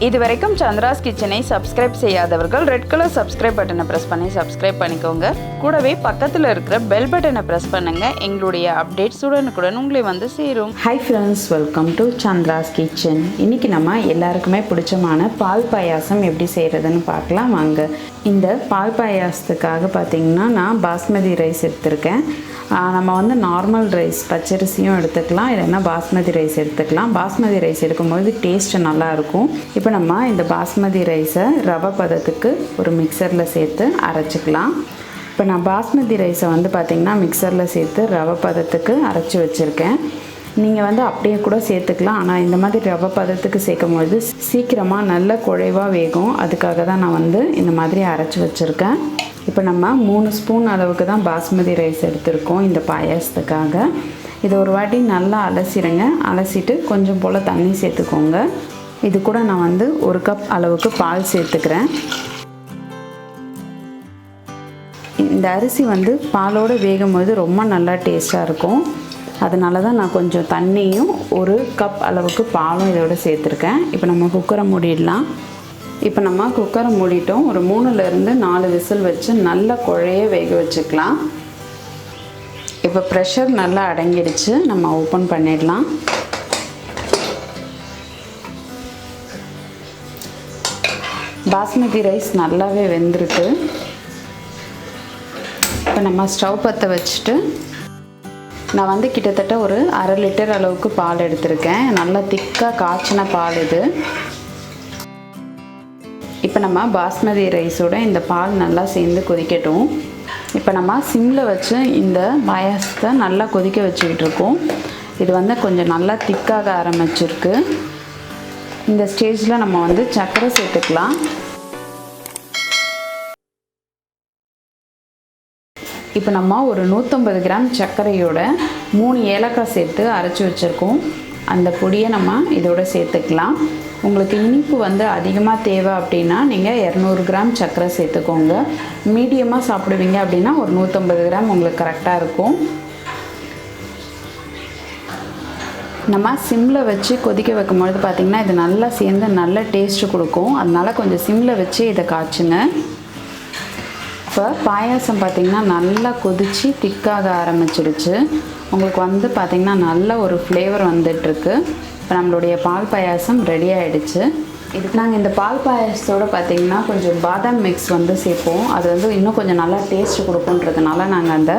இதுவரைக்கும் சந்திராஸ் கிச்சனை சப்ஸ்கிரைப் செய்யாதவர்கள் ரெட் கலர் சப்ஸ்கிரைப் பட்டனை ப்ரெஸ் பண்ணி சப்ஸ்கிரைப் பண்ணிக்கோங்க. கூடவே பக்கத்தில் இருக்கிற பெல் பட்டனை ப்ரெஸ் பண்ணுங்க. எங்களுடைய அப்டேட்ஸ் உடனுக்குடன் உங்களை வந்து சேரும். Hi friends, welcome to Chandra's kitchen. இன்றைக்கி நம்ம எல்லாருக்குமே பிடிச்சமான பால் பாயாசம் எப்படி செய்கிறதுன்னு பார்க்கலாம் வாங்க. இந்த பால் பாயாசத்துக்காக பார்த்திங்கன்னா நான் பாஸ்மதி ரைஸ் எடுத்திருக்கேன். நம்ம வந்து நார்மல் ரைஸ் பச்சரிசியும் எடுத்துக்கலாம், இல்லைன்னா பாஸ்மதி ரைஸ் எடுத்துக்கலாம். பாஸ்மதி ரைஸ் எடுக்கும்போது டேஸ்ட்டு நல்லாயிருக்கும். இப்போ நம்ம இந்த பாஸ்மதி ரைஸை ரவை பதத்துக்கு ஒரு மிக்சரில் சேர்த்து அரைச்சிக்கலாம். இப்போ நான் பாஸ்மதி ரைஸை வந்து பார்த்திங்கன்னா மிக்சரில் சேர்த்து ரவை பதத்துக்கு அரைச்சி வச்சுருக்கேன். நீங்கள் வந்து அப்படியே கூட சேர்த்துக்கலாம். ஆனால் இந்த மாதிரி ரவை பதத்துக்கு சேர்க்கும்போது சீக்கிரமாக நல்ல குழைவாக வேகும். அதுக்காக தான் நான் வந்து இந்த மாதிரி அரைச்சி வச்சுருக்கேன். இப்போ நம்ம 3 ஸ்பூன் அளவுக்கு தான் பாஸ்மதி ரைஸ் எடுத்திருக்கோம் இந்த பாயாசத்துக்காக. இதை ஒரு வாட்டி நல்லா அலசிடுங்க. அலசிட்டு கொஞ்சம் போல் தண்ணி சேர்த்துக்கோங்க. இது கூட நான் வந்து 1 கப் அளவுக்கு பால் சேர்த்துக்கிறேன். இந்த அரிசி வந்து பாலோடு வேகும் போது ரொம்ப நல்லா டேஸ்ட்டாக இருக்கும். அதனால தான் நான் கொஞ்சம் தண்ணியும் 1 கப் அளவுக்கு பாலும் இதோட சேர்த்துருக்கேன். இப்போ நம்ம குக்கரை மூடிடலாம். இப்போ நம்ம குக்கரை மூடிட்டோம். ஒரு 3லேருந்து 4 விசில் வச்சு நல்லா குழைய வேக வச்சுக்கலாம். இப்போ ப்ரெஷர் நல்லா அடங்கிடுச்சு. நம்ம ஓப்பன் பண்ணிடலாம். பாஸ்மதி ரைஸ் நல்லாவே வெந்திருக்கு. இப்போ நம்ம ஸ்டவ் பற்ற வச்சுட்டு நான் வந்து கிட்டத்தட்ட ஒரு 1/2 லிட்டர் அளவுக்கு பால் எடுத்திருக்கேன். நல்லா திக்காக காய்ச்சின பால் இது. இப்போ நம்ம பாஸ்மதி ரைஸோட இந்த பால் நல்லா சேர்ந்து கொதிக்கட்டும். இப்போ நம்ம சிம்மில் வச்சு இந்த பாயாசத்தை நல்லா கொதிக்க வச்சுக்கிட்டு இருக்கோம். இது வந்து கொஞ்சம் நல்லா திக்காக ஆரம்பிச்சிருக்கு. இந்த ஸ்டேஜில் நம்ம வந்து சர்க்கரை சேர்த்துக்கலாம். இப்போ நம்ம ஒரு 150 கிராம் சர்க்கரையோட 3 ஏலக்காய் சேர்த்து அரைச்சி வச்சுருக்கோம். அந்த பொடியை நம்ம இதோட சேர்த்துக்கலாம். உங்களுக்கு இனிப்பு வந்து அதிகமாக தேவை அப்படின்னா நீங்கள் 200 கிராம் சர்க்கரை சேர்த்துக்கோங்க. மீடியமாக சாப்பிடுவீங்க அப்படின்னா ஒரு 150 கிராம் உங்களுக்கு கரெக்டாக இருக்கும். நம்ம சிம்மில் வச்சு கொதிக்க வைக்கும்பொழுது பார்த்திங்கன்னா இது நல்லா சேர்ந்து நல்ல டேஸ்ட்டு கொடுக்கும். அதனால் கொஞ்சம் சிம்மில் வச்சு இதை காய்ச்சுங்க. இப்போ பாயாசம் பார்த்திங்கன்னா நல்லா கொதித்து திக்காக ஆரம்பிச்சிடுச்சு. உங்களுக்கு வந்து பார்த்திங்கன்னா நல்ல ஒரு ஃப்ளேவர் வந்துட்டுருக்கு. இப்போ நம்மளுடைய பால் பாயாசம் ரெடி ஆகிடுச்சு. இதுக்கு நாங்கள் இந்த பால் பாயாசத்தோடு பார்த்திங்கன்னா கொஞ்சம் பாதாம் மிக்ஸ் வந்து சேர்ப்போம். அது வந்து இன்னும் கொஞ்சம் நல்லா டேஸ்ட் கொடுக்குன்றதுனால நாங்கள் அந்த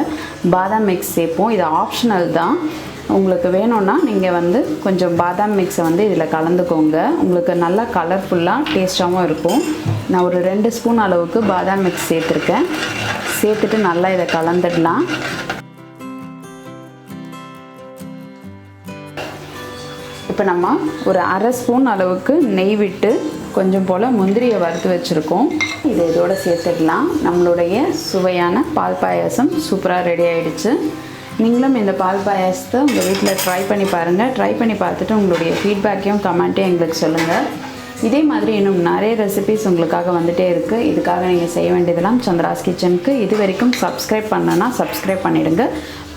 பாதாம் மிக்ஸ் சேர்ப்போம். இது ஆப்ஷனல் தான். உங்களுக்கு வேணும்னா நீங்கள் வந்து கொஞ்சம் பாதாம் மிக்ஸை வந்து இதில் கலந்துக்கோங்க. உங்களுக்கு நல்லா கலர்ஃபுல்லாக டேஸ்ட்டாகவும் இருக்கும். நான் ஒரு 2 ஸ்பூன் அளவுக்கு பாதாம் மிக்ஸ் சேர்த்துருக்கேன். சேர்த்துட்டு நல்லா இதை கலந்துடலாம். இப்போ நம்ம ஒரு 1/2 ஸ்பூன் அளவுக்கு நெய் விட்டு கொஞ்சம் போல் முந்திரியை வறுத்து வச்சுருக்கோம். இதை இதோடு சேர்த்துடலாம். நம்மளுடைய சுவையான பால் பாயாசம் சூப்பராக ரெடி ஆகிடுச்சு. நீங்களும் இந்த பால் பாயாசத்தை உங்கள் வீட்டில் ட்ரை பண்ணி பாருங்கள். ட்ரை பண்ணி பார்த்துட்டு உங்களுடைய ஃபீட்பேக்கையும் கமெண்ட்டையும் எங்களுக்கு சொல்லுங்கள். இதே மாதிரி இன்னும் நிறைய ரெசிபிஸ் உங்களுக்காக வந்துகிட்டே இருக்குது. இதுக்காக நீங்கள் செய்ய வேண்டியதெல்லாம் சந்திராஸ் கிச்சனுக்கு இது வரைக்கும் சப்ஸ்கிரைப் பண்ணனா சப்ஸ்கிரைப் பண்ணிவிடுங்க.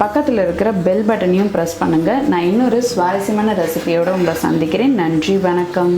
பக்கத்தில் இருக்கிற பெல் பட்டனையும் ப்ரெஸ் பண்ணுங்கள். நான் இன்னொரு சுவாரஸ்யமான ரெசிபியோடு உங்களை சந்திக்கிறேன். நன்றி, வணக்கம்.